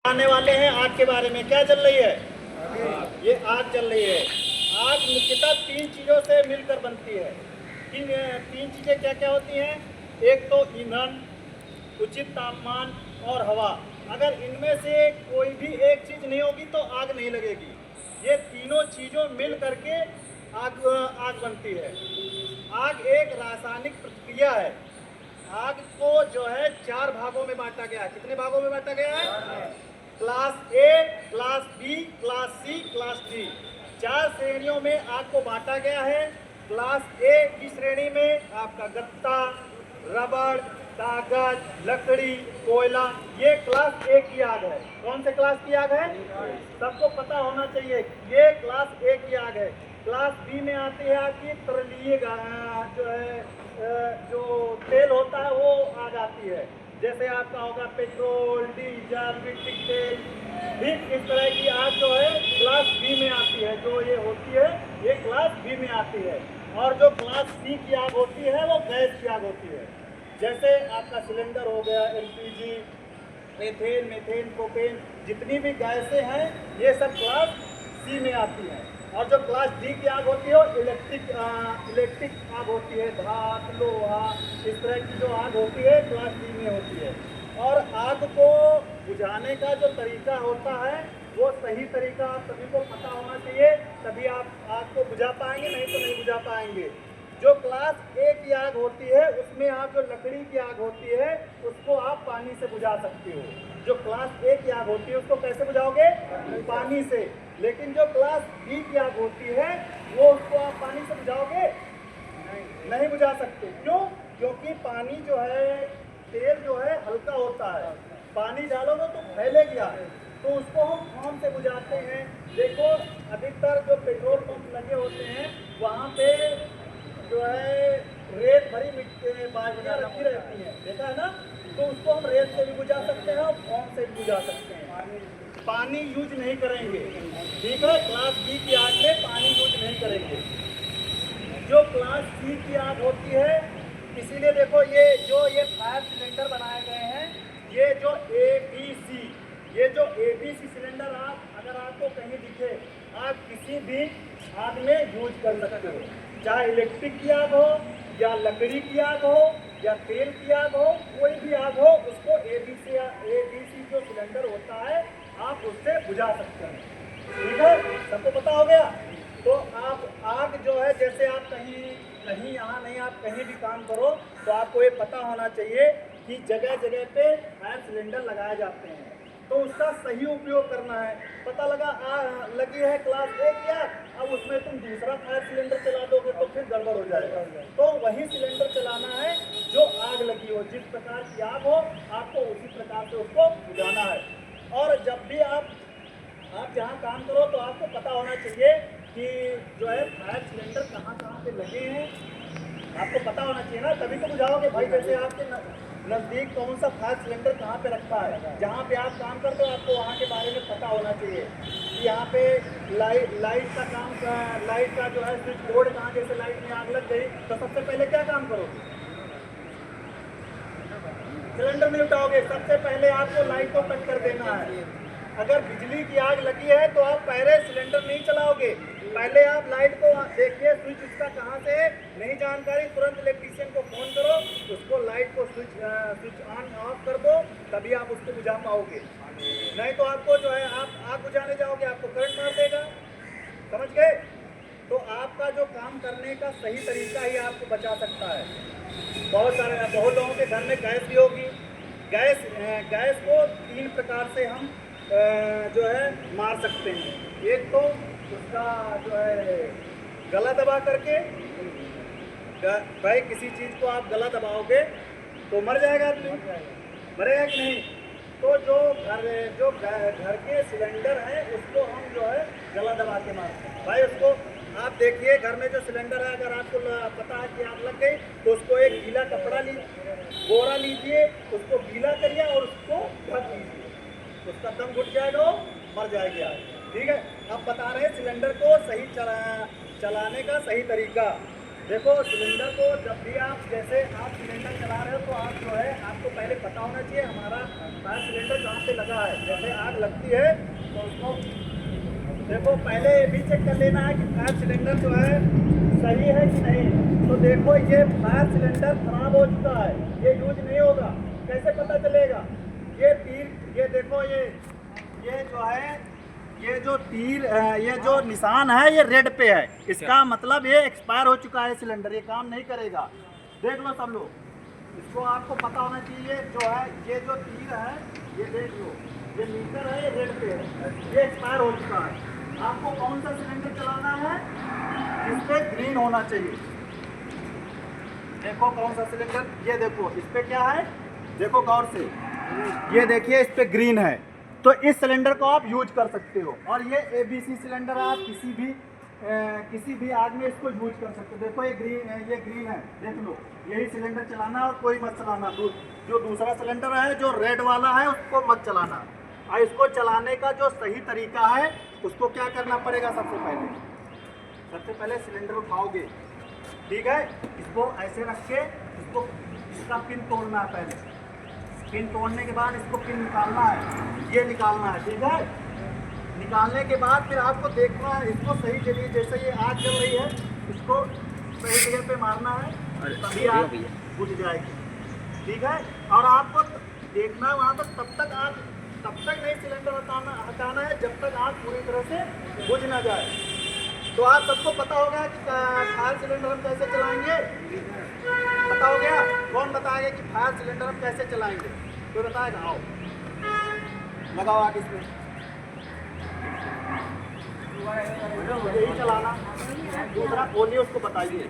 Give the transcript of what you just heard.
आने वाले हैं आग के बारे में। क्या चल रही है? ये आग चल रही है। आग मुख्यतः तीन चीज़ों से मिलकर बनती है। तीन चीज़ें क्या क्या होती हैं? एक तो ईंधन, उचित तापमान और हवा। अगर इनमें से कोई भी एक चीज़ नहीं होगी तो आग नहीं लगेगी। ये तीनों चीज़ों मिल करके आग बनती है। आग एक रासायनिक प्रक्रिया है। आग को जो है चार भागों में बांटा गया है। कितने भागों में बांटा गया है? Class A, class B, class C, class D. चार श्रेणियों में आग को बांटा गया है। क्लास ए की श्रेणी में आपका गत्ता, रबड़, कागज, लकड़ी, कोयला, ये क्लास ए की आग है। कौन से क्लास की आग है? सबको पता होना चाहिए, ये क्लास ए की आग है। क्लास बी में आती है आपकी तरलीय जो है जो तेल होता है वो आग आती है। जैसे आपका होगा पेट्रोल, डीजल, मिट्टी तेल। ठीक इस तरह की आग जो है क्लास बी में आती है। जो ये होती है ये क्लास बी में आती है। और जो क्लास सी की आग होती है वो गैस की आग होती है। जैसे आपका सिलेंडर हो गया, एलपीजी, एथेन, मीथेन, प्रोपेन, जितनी भी गैसें हैं ये सब क्लास सी में आती हैं। और जो क्लास डी की आग होती है वो इलेक्ट्रिक आग होती है। धात, लोहा, इस तरह की जो आग होती है क्लास डी में होती है। और आग को बुझाने का जो तरीका होता है वो सही तरीका आप सभी को पता होना चाहिए, तभी आप आग को बुझा पाएंगे, नहीं तो नहीं बुझा पाएंगे। जो क्लास ए की आग होती है उसमें आप जो लकड़ी की आग होती है उसको आप पानी से बुझा सकते हो। जो क्लास ए की आग होती है उसको कैसे बुझाओगे? पानी से। लेकिन जो क्लास बी की आग होती है वो उसको आप पानी से बुझाओगे? नहीं बुझा सकते। क्यों? क्योंकि पानी जो है, तेल जो है हल्का होता है, पानी डालोगे तो फैलेगी आग, तो उसको हम फोम से बुझाते हैं। देखो अधिकतर जो पेट्रोल पंप लगे होते हैं वहाँ पे जो है रेत भरी मिट्टी बाल्टियाँ रखी रहती हैं, देखा है ना? तो उसको हम रेत से भी बुझा सकते हैं और फोम से भी बुझा सकते हैं। पानी यूज नहीं करेंगे, ठीक है? क्लास बी की आग में पानी यूज नहीं करेंगे। जो क्लास सी की आग होती है, इसीलिए देखो ये फायर सिलेंडर बनाए गए हैं। ये जो ABC, ये जो ABC सिलेंडर अगर आपको कहीं दिखे, आप किसी भी आग में यूज कर सकते हो। चाहे इलेक्ट्रिक की आग हो या लकड़ी की आग हो या तेल की आग हो, कोई भी आग हो उसको ABC जो सिलेंडर होता है आप उससे बुझा सकते हैं। ठीक है, सबको पता हो गया? तो आप आग जो है, जैसे आप कहीं यहाँ नहीं, आप कहीं भी काम करो तो आपको ये पता होना चाहिए कि जगह जगह पे फायर सिलेंडर लगाए जाते हैं, तो उसका सही उपयोग करना है। पता लगी है क्लास ए की आग, अब उसमें तुम दूसरा फायर सिलेंडर चला दोगे तो फिर गड़बड़ हो जाएगा। तो वही सिलेंडर चलाना है जो आग लगी हो, जिस प्रकार की आग हो आपको उसी प्रकार से उसको बुझाना है। और जब भी आप जहाँ काम करो तो आपको पता होना चाहिए कि जो है फायर सिलेंडर कहाँ कहाँ पे लगे हैं, आपको पता होना चाहिए ना, तभी तो बुझाओगे भाई। जैसे आपके नज़दीक कौन सा फायर सिलेंडर कहाँ पे रखा है, जहाँ पे आप काम करते हो आपको वहाँ के बारे में पता होना चाहिए कि यहाँ पे लाइट का जो है स्विच बोर्ड कहाँ, जैसे लाइट में आग लग गई तो सबसे पहले क्या काम करोगे? सिलेंडर नहीं उठाओगे, सबसे पहले आपको लाइट को कट कर देना है। अगर बिजली की आग लगी है तो आप पहले सिलेंडर नहीं चलाओगे, पहले आप लाइट को देखिए स्विच उसका कहाँ से है, नहीं जानकारी तुरंत इलेक्ट्रीशियन को फोन करो, उसको लाइट को स्विच ऑन ऑफ कर दो, तभी आप उसको बुझा पाओगे। नहीं तो आपको जो है आप आग बुझाने जाओगे आपको करंट मार देगा। समझ गए? तो आपका जो काम करने का सही तरीका ही आपको बचा सकता है। बहुत लोगों के घर में गैस भी होगी। गैस को तीन प्रकार से हम जो है मार सकते हैं। एक तो उसका जो है गला दबा करके, भाई किसी चीज़ को आप गला दबाओगे तो मर जाएगा आदमी, मरेगा कि नहीं? तो जो घर के सिलेंडर है उसको हम जो है गला दबा के मारते हैं। भाई उसको आप देखिए, घर में जो सिलेंडर है अगर आपको पता है कि आग लग गई तो उसको एक गीला कपड़ा बोरा लीजिए, उसको गीला करिए और उसको ढक लीजिए, उसका दम घुट जाएगा, मर जाएगी आग। ठीक है, अब बता रहे हैं सिलेंडर को सही चलाने का सही तरीका। देखो सिलेंडर को जब भी आप जैसे आप सिलेंडर चला रहे हो तो आप जो है आपको पहले पता होना चाहिए हमारा फायर सिलेंडर कहाँ पे लगा है। जैसे आग लगती है तो उसको देखो पहले ये भी चेक कर लेना है कि फायर सिलेंडर जो है सही है कि नहीं। तो देखो ये फायर सिलेंडर खराब हो चुका है, ये यूज नहीं होगा। कैसे पता चलेगा? ये तीर ये देखो ये जो है ये जो तीर ये जो निशान है ये रेड पे है, इसका मतलब ये एक्सपायर हो चुका है सिलेंडर, ये काम नहीं करेगा। देख लो सब लोग, इसको आपको पता होना चाहिए जो है ये जो तीर है ये देख लो, ये मीटर है ये रेड पे है, ये एक्सपायर हो चुका है। आपको कौन सा सिलेंडर चलाना है? इस पे ग्रीन होना चाहिए। देखो कौन सा सिलेंडर, ये देखो इस पे क्या है, देखो गौर से, ये देखिए इस पे ग्रीन है, तो इस सिलेंडर को आप यूज कर सकते हो। और ये ABC सिलेंडर है, आप किसी भी आग में इसको यूज कर सकते हो। देखो ये ग्रीन है, देख लो, यही सिलेंडर चलाना और कोई मत चलाना। जो दूसरा सिलेंडर है जो रेड वाला है उसको मत चलाना। और इसको चलाने का जो सही तरीका है उसको क्या करना पड़ेगा, सबसे पहले सिलेंडर उठाओगे, ठीक है, इसको ऐसे रख के इसका पिन तोड़ना है। पहले पिन तोड़ने के बाद इसको पिन निकालना है, ये निकालना है, ठीक है। निकालने के बाद फिर आपको देखना है इसको सही जगह, जैसे ये आग जल रही है इसको सही जगह पे मारना है, तभी आग बुझ जाएगी, ठीक है। और आपको देखना वहाँ पर तब तक नहीं सिलेंडर हटाना है जब तक आग पूरी तरह से बुझ ना जाए। तो आप सबको पता होगा कि फायर सिलेंडर हम कैसे चलाएंगे, पता हो गया? कौन बताएगा कि फायर सिलेंडर हम कैसे चलाएंगे? कोई बताएगा? आओ लगाओ आग इसमें, यही चलाना। दूसरा बोलिए, उसको बताइए।